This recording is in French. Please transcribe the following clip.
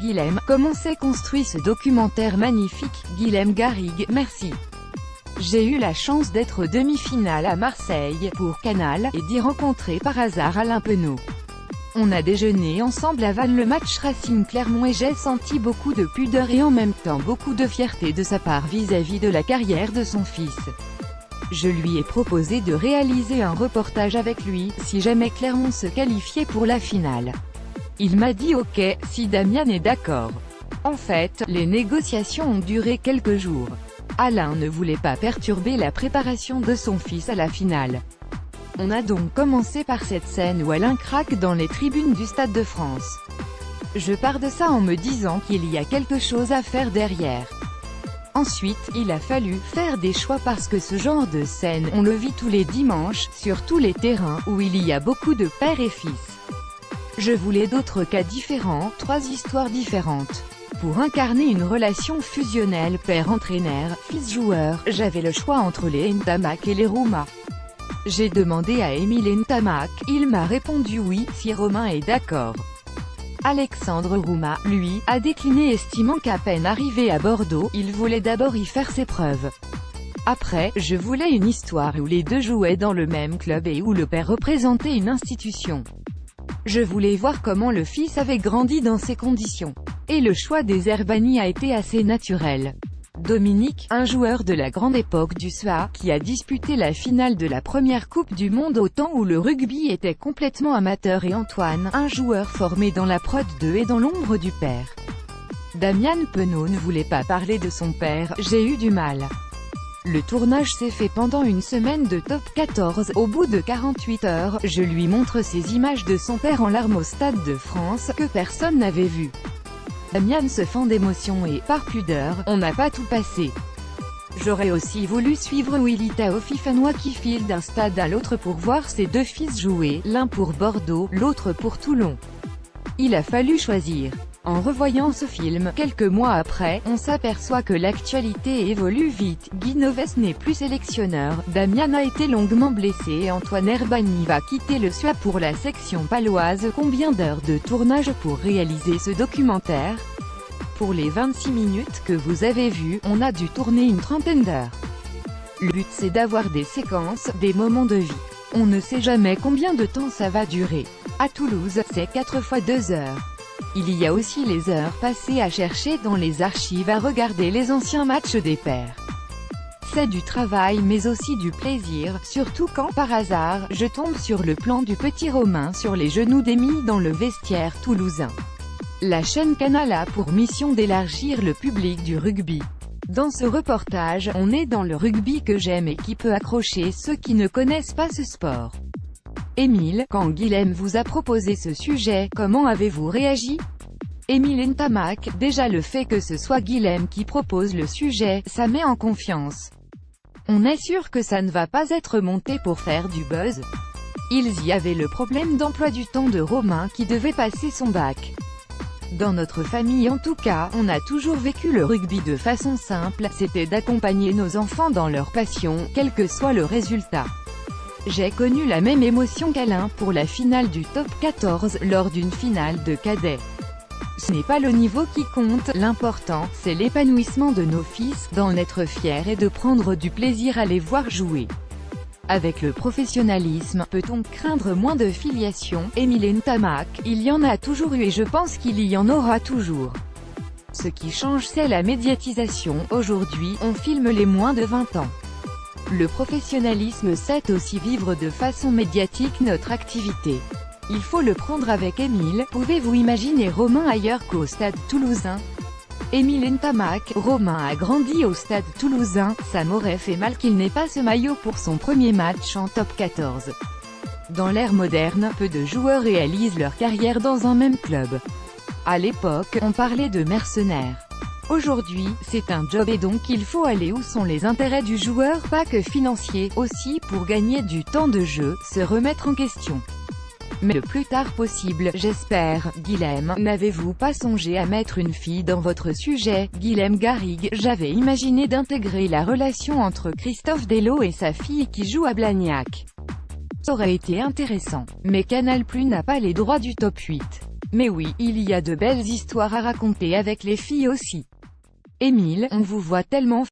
Guilhem, comment s'est construit ce documentaire magnifique. Guilhem Garrigue, merci. J'ai eu la chance d'être demi-finale à Marseille, pour Canal, et d'y rencontrer par hasard Alain Penaud. On a déjeuné ensemble avant le match Racing Clermont et j'ai senti beaucoup de pudeur et en même temps beaucoup de fierté de sa part vis-à-vis de la carrière de son fils. Je lui ai proposé de réaliser un reportage avec lui, si jamais Clermont se qualifiait pour la finale. Il m'a dit ok, si Damian est d'accord. En fait, les négociations ont duré quelques jours. Alain ne voulait pas perturber la préparation de son fils à la finale. On a donc commencé par cette scène où Alain craque dans les tribunes du Stade de France. Je pars de ça en me disant qu'il y a quelque chose à faire derrière. Ensuite, il a fallu faire des choix parce que ce genre de scène, on le vit tous les dimanches, sur tous les terrains, où il y a beaucoup de pères et fils. Je voulais d'autres cas différents, 3 histoires différentes. Pour incarner une relation fusionnelle père-entraîneur, fils-joueur, j'avais le choix entre les Ntamak et les Rouma. J'ai demandé à Émile Ntamak, il m'a répondu oui, si Romain est d'accord. Alexandre Rouma, lui, a décliné estimant qu'à peine arrivé à Bordeaux, il voulait d'abord y faire ses preuves. Après, je voulais une histoire où les deux jouaient dans le même club et où le père représentait une institution. Je voulais voir comment le fils avait grandi dans ces conditions. Et le choix des Herbani a été assez naturel. Dominique, un joueur de la grande époque du SEA, qui a disputé la finale de la première Coupe du Monde au temps où le rugby était complètement amateur, et Antoine, un joueur formé dans la prod 2 et dans l'ombre du père. Damian Penaud ne voulait pas parler de son père, j'ai eu du mal. Le tournage s'est fait pendant une semaine de Top 14, au bout de 48 heures, je lui montre ces images de son père en larmes au Stade de France, que personne n'avait vu. Damian se fend d'émotion et, par pudeur, on n'a pas tout passé. J'aurais aussi voulu suivre Willy Taofifanois qui file d'un stade à l'autre pour voir ses 2 fils jouer, l'un pour Bordeaux, l'autre pour Toulon. Il a fallu choisir. En revoyant ce film, quelques mois après, on s'aperçoit que l'actualité évolue vite. Guy Noves n'est plus sélectionneur, Damian a été longuement blessé et Antoine Herbani va quitter le SEA pour la section paloise. Combien d'heures de tournage pour réaliser ce documentaire? Pour les 26 minutes que vous avez vues, on a dû tourner une trentaine d'heures. Le but c'est d'avoir des séquences, des moments de vie. On ne sait jamais combien de temps ça va durer. À Toulouse, c'est 4 fois 2 heures. Il y a aussi les heures passées à chercher dans les archives à regarder les anciens matchs des pairs. C'est du travail mais aussi du plaisir, surtout quand, par hasard, je tombe sur le plan du petit Romain sur les genoux d'Émile dans le vestiaire toulousain. La chaîne Canal a pour mission d'élargir le public du rugby. Dans ce reportage, on est dans le rugby que j'aime et qui peut accrocher ceux qui ne connaissent pas ce sport. Émile, quand Guilhem vous a proposé ce sujet, comment avez-vous réagi? Émile Ntamak, déjà le fait que ce soit Guilhem qui propose le sujet, ça met en confiance. On est sûr que ça ne va pas être monté pour faire du buzz. Ils y avaient le problème d'emploi du temps de Romain qui devait passer son bac. Dans notre famille en tout cas, on a toujours vécu le rugby de façon simple, c'était d'accompagner nos enfants dans leur passion, quel que soit le résultat. J'ai connu la même émotion qu'Alain pour la finale du Top 14, lors d'une finale de cadets. Ce n'est pas le niveau qui compte, l'important, c'est l'épanouissement de nos fils, d'en être fiers et de prendre du plaisir à les voir jouer. Avec le professionnalisme, peut-on craindre moins de filiation? Émile Ntamak, il y en a toujours eu et je pense qu'il y en aura toujours. Ce qui change c'est la médiatisation, aujourd'hui, on filme les moins de 20 ans. Le professionnalisme c'est aussi vivre de façon médiatique notre activité. Il faut le prendre avec Émile. Pouvez-vous imaginer Romain ailleurs qu'au stade toulousain? Émile Ntamak, Romain a grandi au stade toulousain, ça m'aurait fait mal qu'il n'ait pas ce maillot pour son premier match en Top 14. Dans l'ère moderne, peu de joueurs réalisent leur carrière dans un même club. À l'époque, on parlait de mercenaires. Aujourd'hui, c'est un job et donc il faut aller où sont les intérêts du joueur, pas que financiers, aussi pour gagner du temps de jeu, se remettre en question. Mais le plus tard possible, j'espère. Guilhem, n'avez-vous pas songé à mettre une fille dans votre sujet? Guilhem Garrigue, j'avais imaginé d'intégrer la relation entre Christophe Dello et sa fille qui joue à Blagnac. Ça aurait été intéressant. Mais Canal+ n'a pas les droits du Top 8. Mais oui, il y a de belles histoires à raconter avec les filles aussi. Émile, on vous voit tellement